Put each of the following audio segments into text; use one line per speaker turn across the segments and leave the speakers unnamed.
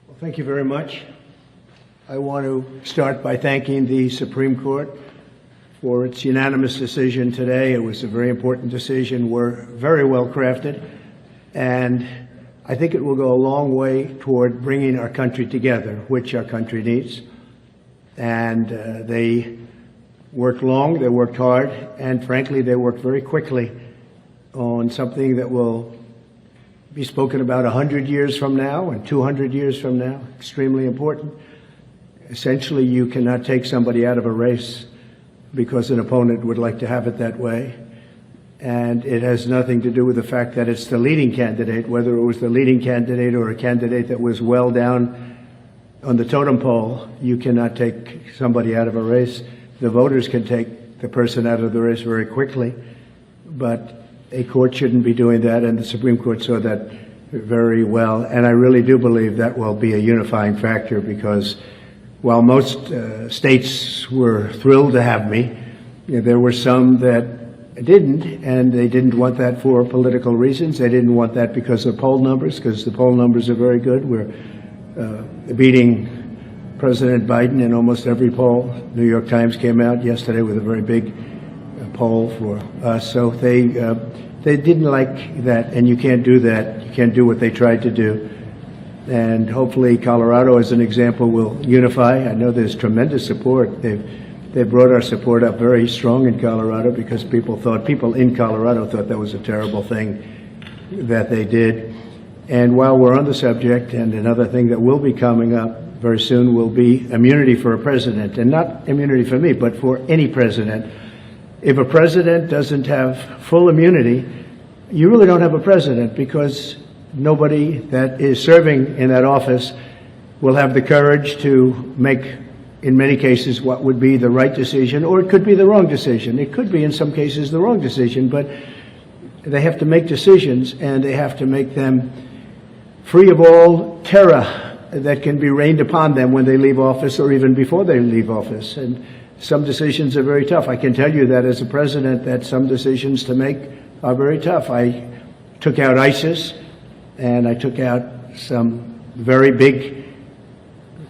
Well, thank you very much. I want to start by thanking the Supreme Court for its unanimous decision today. It was a very important decision. We're very well crafted, and I think it will go a long way toward bringing our country together, which our country needs. And they worked long, they worked hard, and frankly, they worked very quickly on something that will be spoken about 100 years from now and 200 years from now. Extremely important. Essentially, you cannot take somebody out of a race because an opponent would like to have it that way. And it has nothing to do with the fact that it's the leading candidate, whether it was the leading candidate or a candidate that was well down on the totem pole. You cannot take somebody out of a race. The voters can take the person out of the race very quickly, but a court shouldn't be doing that, and the Supreme Court saw that very well. And I really do believe that will be a unifying factor, because while most states were thrilled to have me, there were some that didn't, and they didn't want that for political reasons. They didn't want that because of poll numbers, because the poll numbers are very good. We're beating President Biden in almost every poll. New York Times came out yesterday with a very big poll for us. So they didn't like that, and you can't do that. You can't do what they tried to do. And hopefully Colorado, as an example, will unify. I know there's tremendous support. They've brought our support up very strong in Colorado, because people in Colorado thought that was a terrible thing that they did. And while we're on the subject, and another thing that will be coming up very soon will be immunity for a president, and not immunity for me, but for any president. If a president doesn't have full immunity, you really don't have a president, because nobody that is serving in that office will have the courage to make, in many cases, what would be the right decision, or it could be the wrong decision. It could be, in some cases, the wrong decision, but they have to make decisions, and they have to make them free of all terror that can be rained upon them when they leave office, or even before they leave office. And some decisions are very tough. I can tell you that as a president, that some decisions to make are very tough. I took out ISIS, and I took out some very big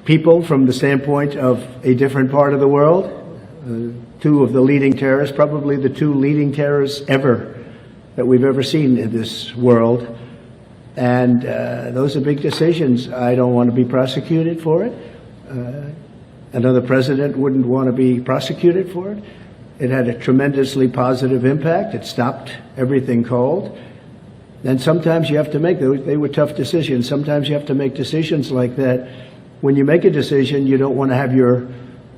people from the standpoint of a different part of the world. Two of the leading terrorists, probably the two leading terrorists ever that we've ever seen in this world. And those are big decisions. I don't want to be prosecuted for it. Another president wouldn't want to be prosecuted for it. It had a tremendously positive impact. It stopped everything cold. And sometimes you have to make, they were tough decisions. Sometimes you have to make decisions like that. When you make a decision, you don't want to have your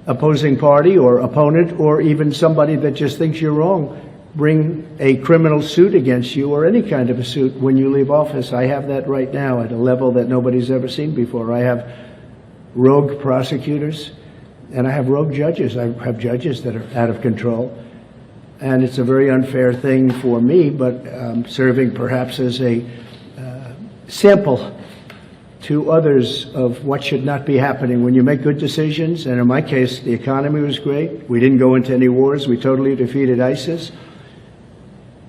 opposing party or opponent, or even somebody that just thinks you're wrong, bring a criminal suit against you, or any kind of a suit when you leave office. I have that right now at a level that nobody's ever seen before. I have rogue prosecutors, and I have rogue judges. I have judges that are out of control. And it's a very unfair thing for me, but serving perhaps as a sample to others of what should not be happening when you make good decisions. And in my case, the economy was great. We didn't go into any wars. We totally defeated ISIS.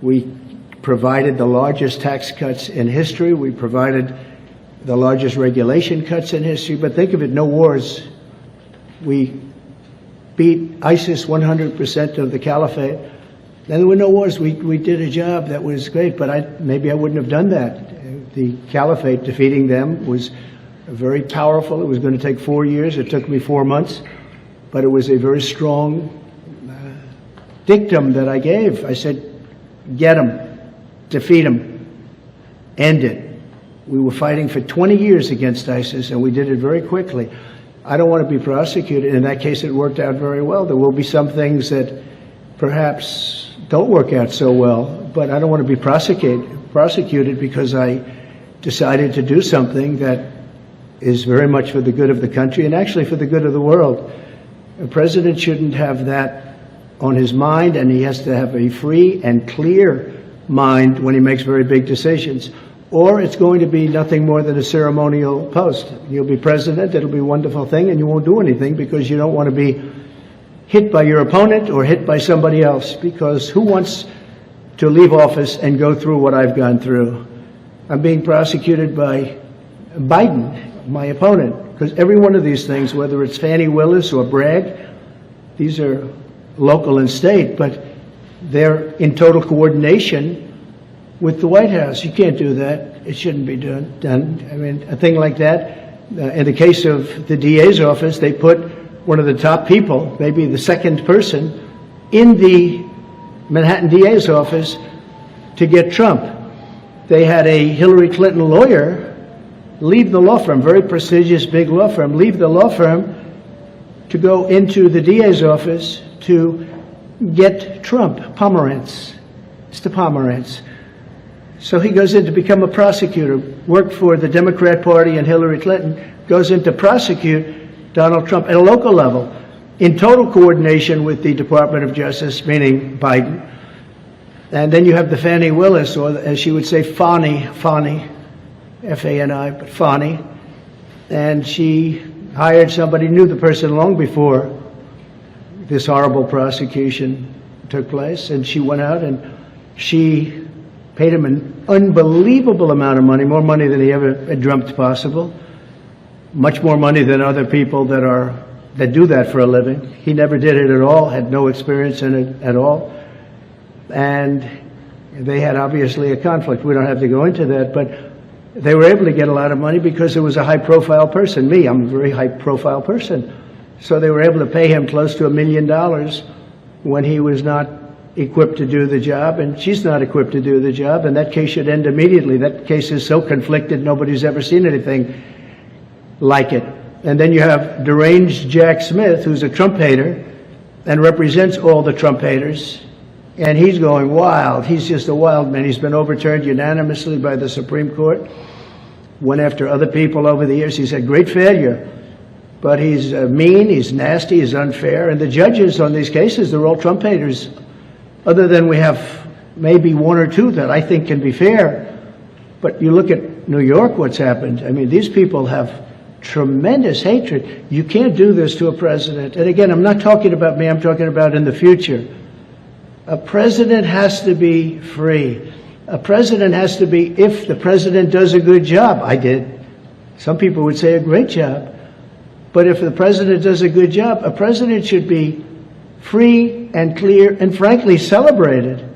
We provided the largest tax cuts in history. We provided the largest regulation cuts in history. But think of it, no wars. We beat ISIS 100% of the caliphate. And there were no wars. We did a job that was great, but maybe I wouldn't have done that. The caliphate, defeating them, was very powerful. It was going to take 4 years. It took me 4 months. But it was a very strong dictum that I gave. I said, get them, defeat them, end it. We were fighting for 20 years against ISIS, and we did it very quickly. I don't want to be prosecuted. In that case, it worked out very well. There will be some things that perhaps don't work out so well, but I don't want to be prosecuted because I decided to do something that is very much for the good of the country, and actually for the good of the world. A president shouldn't have that on his mind, and he has to have a free and clear mind when he makes very big decisions, or it's going to be nothing more than a ceremonial post. You'll be president, it'll be a wonderful thing, and you won't do anything because you don't want to be hit by your opponent or hit by somebody else, because who wants to leave office and go through what I've gone through? I'm being prosecuted by Biden, my opponent, because every one of these things, whether it's Fannie Willis or Bragg, these are local and state, but they're in total coordination with the White House. You can't do that. It shouldn't be done. I mean, a thing like that, in the case of the DA's office, they put one of the top people, maybe the second person, in the Manhattan DA's office to get Trump. They had a Hillary Clinton lawyer leave the law firm, very prestigious big law firm, leave the law firm to go into the DA's office to get Trump, Pomerantz, Mr. Pomerantz. So he goes in to become a prosecutor, worked for the Democrat Party and Hillary Clinton, goes in to prosecute Donald Trump at a local level, in total coordination with the Department of Justice, meaning Biden. And then you have the Fannie Willis, or as she would say, Fani, F-A-N-I, but Fani. And she hired somebody, knew the person long before this horrible prosecution took place. And she went out and she paid him an unbelievable amount of money, more money than he ever had dreamt possible, much more money than other people that do that for a living. He never did it at all, had no experience in it at all. And they had obviously a conflict. We don't have to go into that, but they were able to get a lot of money because it was a high-profile person. Me, I'm a very high-profile person. So they were able to pay him close to $1 million when he was not equipped to do the job, and she's not equipped to do the job, and that case should end immediately. That case is so conflicted, nobody's ever seen anything like it. And then you have deranged Jack Smith, who's a Trump hater and represents all the Trump haters, and he's going wild. He's just a wild man. He's been overturned unanimously by the Supreme Court. Went after other people over the years. He's had great failure. But he's mean, he's nasty, he's unfair. And the judges on these cases, they're all Trump haters. Other than we have maybe one or two that I think can be fair. But you look at New York, what's happened. I mean, these people have tremendous hatred. You can't do this to a president. And again, I'm not talking about me, I'm talking about in the future. A president has to be free. A president has to be, if the president does a good job, I did. Some people would say a great job. But if the president does a good job, a president should be free and clear and frankly celebrated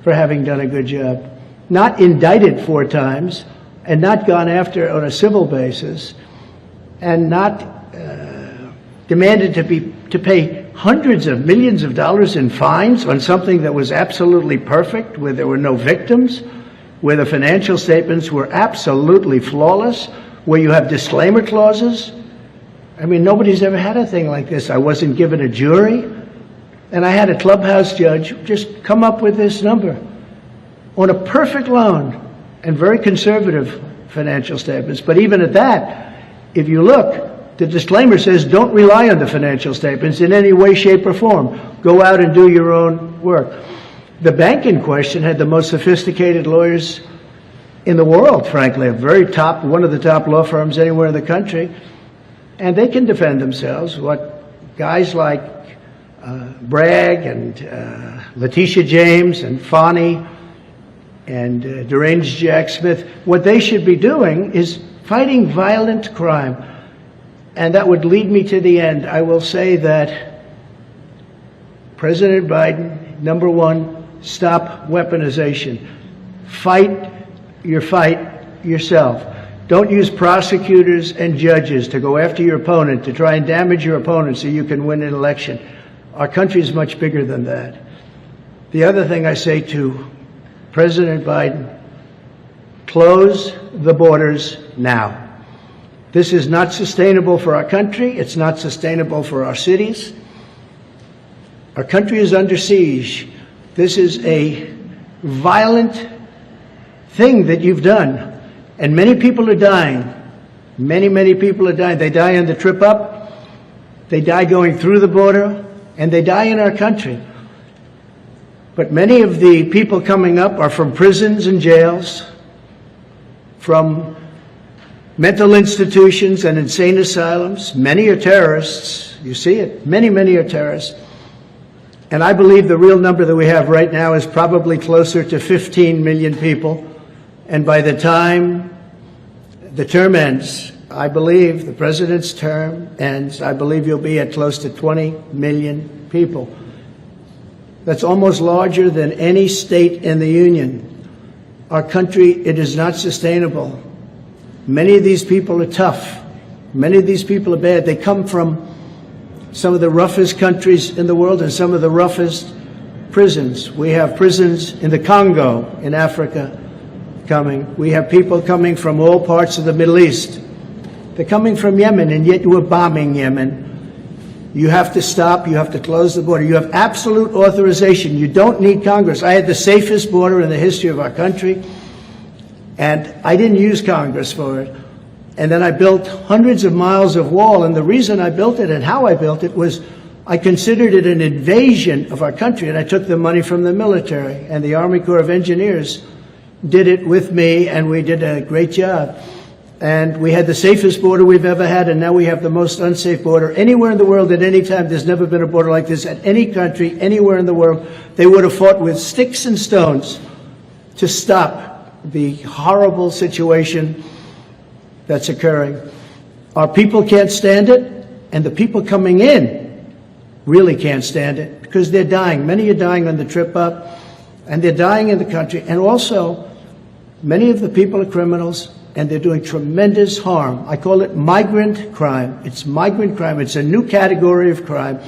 for having done a good job. Not indicted 4 times and not gone after on a civil basis and not demanded to pay hundreds of millions of dollars in fines on something that was absolutely perfect, where there were no victims, where the financial statements were absolutely flawless, where you have disclaimer clauses. I mean, nobody's ever had a thing like this. I wasn't given a jury, and I had a clubhouse judge just come up with this number on a perfect loan and very conservative financial statements. But even at that, if you look, the disclaimer says don't rely on the financial statements in any way, shape, or form. Go out and do your own work. The bank in question had the most sophisticated lawyers in the world, frankly, one of the top law firms anywhere in the country, and they can defend themselves. What guys like Bragg and Letitia James and Fani and deranged Jack Smith, what they should be doing is fighting violent crime. And that would lead me to the end. I will say that President Biden, number one, stop weaponization. Fight your fight yourself. Don't use prosecutors and judges to go after your opponent, to try and damage your opponent so you can win an election. Our country is much bigger than that. The other thing I say to President Biden, close the borders now. This is not sustainable for our country. It's not sustainable for our cities. Our country is under siege. This is a violent thing that you've done. And many people are dying. Many, many people are dying. They die on the trip up. They die going through the border. And they die in our country. But many of the people coming up are from prisons and jails, from mental institutions and insane asylums. Many are terrorists. You see it. Many, many are terrorists. And I believe the real number that we have right now is probably closer to 15 million people. And by the time the term ends. I believe the president's term ends. I believe you'll be at close to 20 million people. That's almost larger than any state in the Union. Our country, it is not sustainable. Many of these people are tough. Many of these people are bad. They come from some of the roughest countries in the world and some of the roughest prisons. We have prisons in the Congo, in Africa, coming. We have people coming from all parts of the Middle East. They're coming from Yemen, and yet you are bombing Yemen. You have to stop. You have to close the border. You have absolute authorization. You don't need Congress. I had the safest border in the history of our country, and I didn't use Congress for it. And then I built hundreds of miles of wall, and the reason I built it and how I built it was I considered it an invasion of our country, and I took the money from the military, and the Army Corps of Engineers did it with me, and we did a great job. And we had the safest border we've ever had, and now we have the most unsafe border anywhere in the world at any time. There's never been a border like this at any country, anywhere in the world. They would have fought with sticks and stones to stop the horrible situation that's occurring. Our people can't stand it, and the people coming in really can't stand it because they're dying. Many are dying on the trip up, and they're dying in the country. And also, many of the people are criminals, and they're doing tremendous harm. I call it migrant crime. It's migrant crime. It's a new category of crime.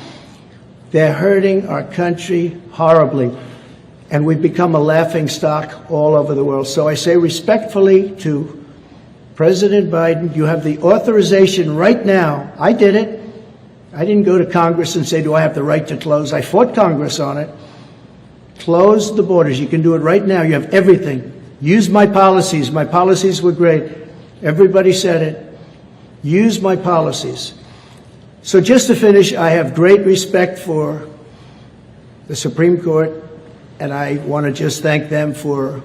They're hurting our country horribly, and we've become a laughing stock all over the world. So I say respectfully to President Biden, you have the authorization right now. I did it. I didn't go to Congress and say, do I have the right to close? I fought Congress on it. Close the borders. You can do it right now. You have everything. Use my policies. My policies were great. Everybody said it. Use my policies. So just to finish, I have great respect for the Supreme Court, and I want to just thank them for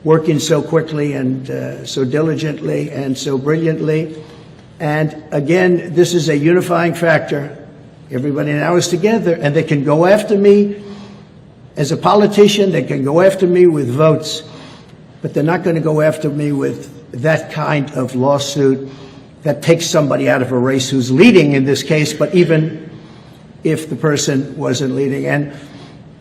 working so quickly and so diligently and so brilliantly. And again, this is a unifying factor. Everybody now is together, and they can go after me as a politician. They can go after me with votes, but they're not going to go after me with that kind of lawsuit that takes somebody out of a race who's leading in this case, but even if the person wasn't leading. And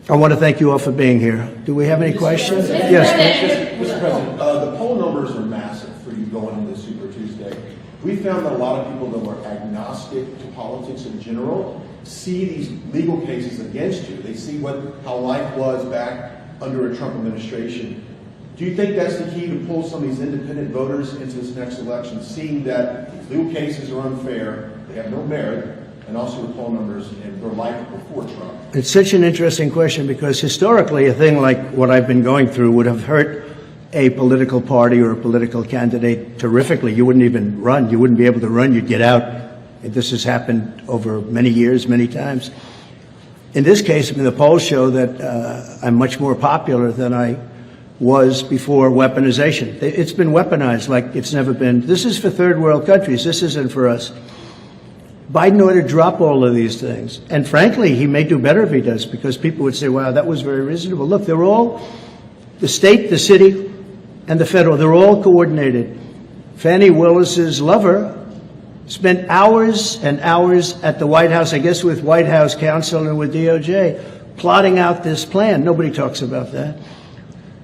I want to thank you all for being here. Do we have any questions? Yes.
Mr. President, the poll numbers are massive for you going into Super Tuesday. We found that a lot of people that were agnostic to politics in general see these legal cases against you. They see how life was back under a Trump administration. Do you think that's the key to pull some of these independent voters into this next election, seeing that these legal cases are unfair, they have no merit, and also the poll numbers and their life before Trump?
It's such an interesting question because historically a thing like what I've been going through would have hurt a political party or a political candidate terrifically. You wouldn't even run. You wouldn't be able to run. You'd get out. This has happened over many years, many times. In this case, I mean, the polls show that I'm much more popular than I was before weaponization. It's been weaponized like it's never been. This is for third world countries. This isn't for us. Biden ought to drop all of these things. And frankly, he may do better if he does, because people would say, wow, that was very reasonable. Look, they're all, the state, the city, and the federal, they're all coordinated. Fannie Willis's lover spent hours and hours at the White House, I guess with White House counsel and with DOJ, plotting out this plan. Nobody talks about that.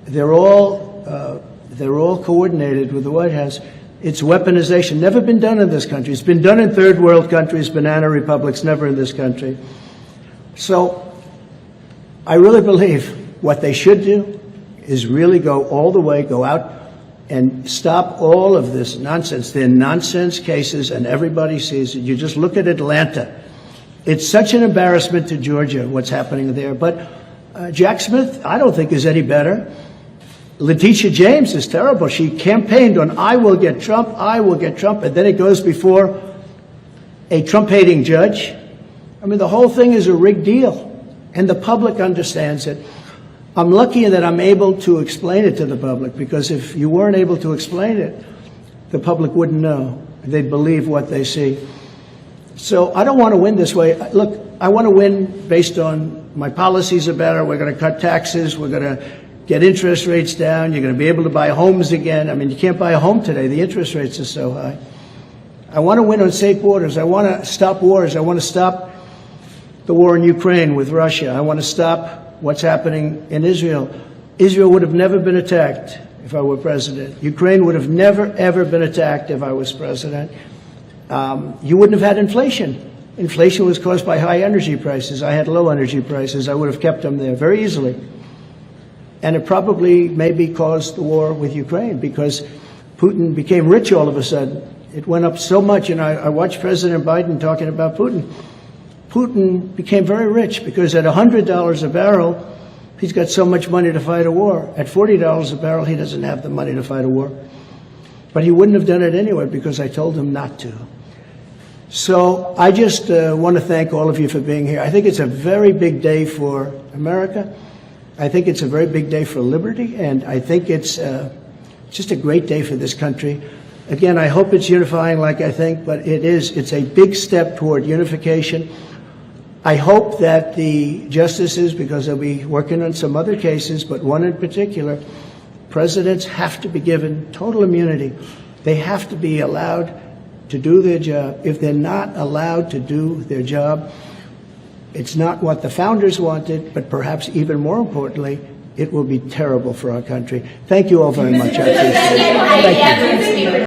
They're all coordinated with the White House. It's weaponization. Never been done in this country. It's been done in third world countries, banana republics, never in this country. So I really believe what they should do is really go all the way, go out and stop all of this nonsense. They're nonsense cases, and everybody sees it. You just look at Atlanta. It's such an embarrassment to Georgia, what's happening there. But Jack Smith, I don't think is any better. Letitia James is terrible. She campaigned on, I will get Trump, and then it goes before a Trump-hating judge. I mean, the whole thing is a rigged deal, and the public understands it. I'm lucky that I'm able to explain it to the public, because if you weren't able to explain it, the public wouldn't know. They'd believe what they see. So I don't want to win this way. Look, I want to win based on my policies are better. We're going to cut taxes. We're going to get interest rates down. You're going to be able to buy homes again. I mean, you can't buy a home today. The interest rates are so high. I want to win on safe borders. I want to stop wars. I want to stop the war in Ukraine with Russia. I want to stop what's happening in Israel. Israel would have never been attacked if I were president. Ukraine would have never, ever been attacked if I was president. You wouldn't have had inflation. Inflation was caused by high energy prices. I had low energy prices. I would have kept them there very easily. And it probably maybe caused the war with Ukraine because Putin became rich all of a sudden. It went up so much, and I watched President Biden talking about Putin. Putin became very rich because at $100 a barrel, he's got so much money to fight a war. At $40 a barrel, he doesn't have the money to fight a war. But he wouldn't have done it anyway because I told him not to. So I just want to thank all of you for being here. I think it's a very big day for America. I think it's a very big day for liberty, and I think it's just a great day for this country. Again, I hope it's unifying like I think, but it is. It's a big step toward unification. I hope that the justices, because they'll be working on some other cases, but one in particular, presidents have to be given total immunity. They have to be allowed to do their job. If they're not allowed to do their job, it's not what the founders wanted, but perhaps even more importantly, it will be terrible for our country. Thank you all very much. I appreciate it. Thank you.